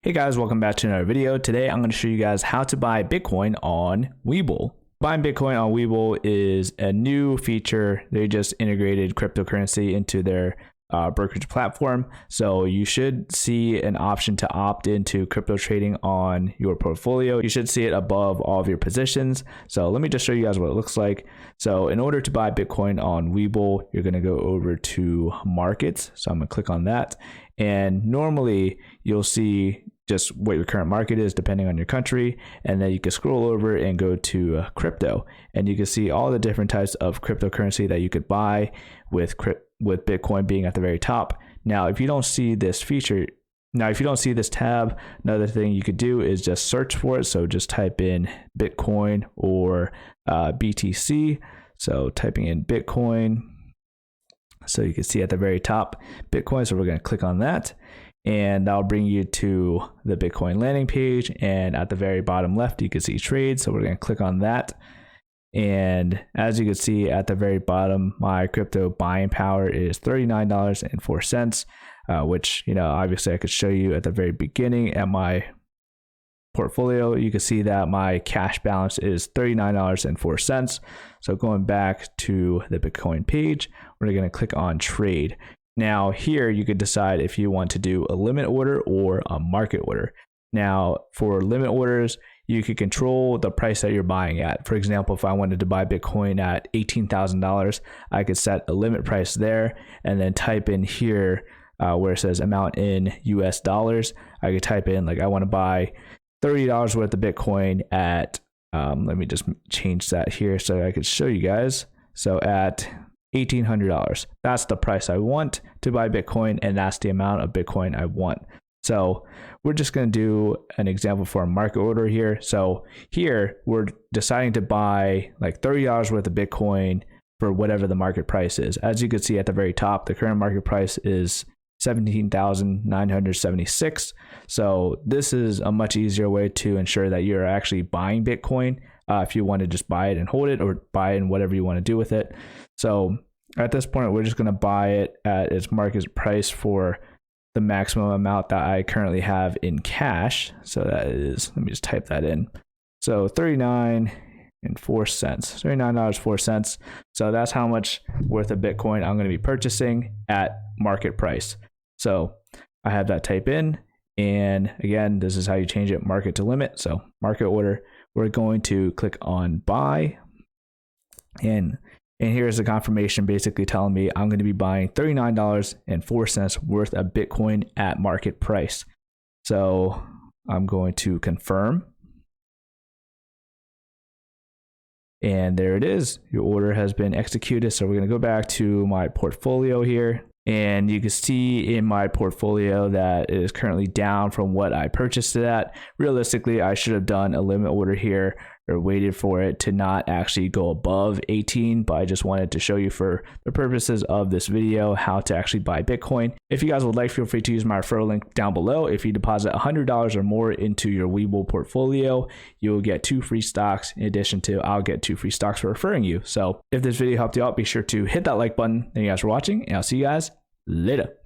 Hey guys, welcome back to another video. Today I'm going to show you guys how to buy Bitcoin on WeBull. Buying Bitcoin on WeBull is a new feature. They just integrated cryptocurrency into their brokerage platform. So you should see an option to opt into crypto trading on your portfolio. You should see it above all of your positions. So let me just show you guys what it looks like. So in order to buy Bitcoin on WeBull, you're going to go over to markets. So I'm going to click on that. And normally you'll see just what your current market is depending on your country, and then you can scroll over and go to crypto, and you can see all the different types of cryptocurrency that you could buy with Bitcoin being at the very top. Now if you don't see this feature, if you don't see this tab, another thing you could do is just search for it. So just type in Bitcoin or BTC. So typing in Bitcoin, so you can see at the very top Bitcoin. So we're going to click on that, and that'll bring you to the Bitcoin landing page. And at the very bottom left, you can see trade. So we're going to click on that. And as you can see at the very bottom, my crypto buying power is $39.04, which, obviously I could show you at the very beginning at my portfolio. You can see that my cash balance is $39.04. So going back to the Bitcoin page, we're going to click on trade. Now here you could decide if you want to do a limit order or a market order. Now for limit orders, you could control the price that you're buying at. For example, if I wanted to buy Bitcoin at $18,000, I could set a limit price there and then type in here where it says amount in US dollars. I could type in I want to buy $30 worth of Bitcoin at, let me just change that here so I could show you guys. So at $1,800, that's the price I want to buy Bitcoin, and that's the amount of Bitcoin I want. So we're just going to do an example for a market order here. So here we're deciding to buy $30 worth of Bitcoin for whatever the market price is. As you can see at the very top, the current market price is $17,976. So this is a much easier way to ensure that you're actually buying Bitcoin if you want to just buy it and hold it, or buy it and whatever you want to do with it. So at this point, we're just going to buy it at its market price for the maximum amount that I currently have in cash. So that is, let me just type that in. So $39.04. So that's how much worth of Bitcoin I'm going to be purchasing at market price. So I have that type in, and again, this is how you change it, market to limit. So market order, we're going to click on buy, and here's the confirmation basically telling me I'm going to be buying $39.04 worth of Bitcoin at market price. So I'm going to confirm. And there it is. Your order has been executed. So we're going to go back to my portfolio here. And you can see in my portfolio that it is currently down from what I purchased it at. Realistically, I should have done a limit order here, or waited for it to not actually go above 18, but I just wanted to show you for the purposes of this video how to actually buy Bitcoin. If you guys would like, feel free to use my referral link down below. If you deposit $100 or more into your WeBull portfolio, you will get 2 free stocks. In addition to, I'll get 2 free stocks for referring you. So if this video helped you out, be sure to hit that like button. Thank you guys for watching, and I'll see you guys later.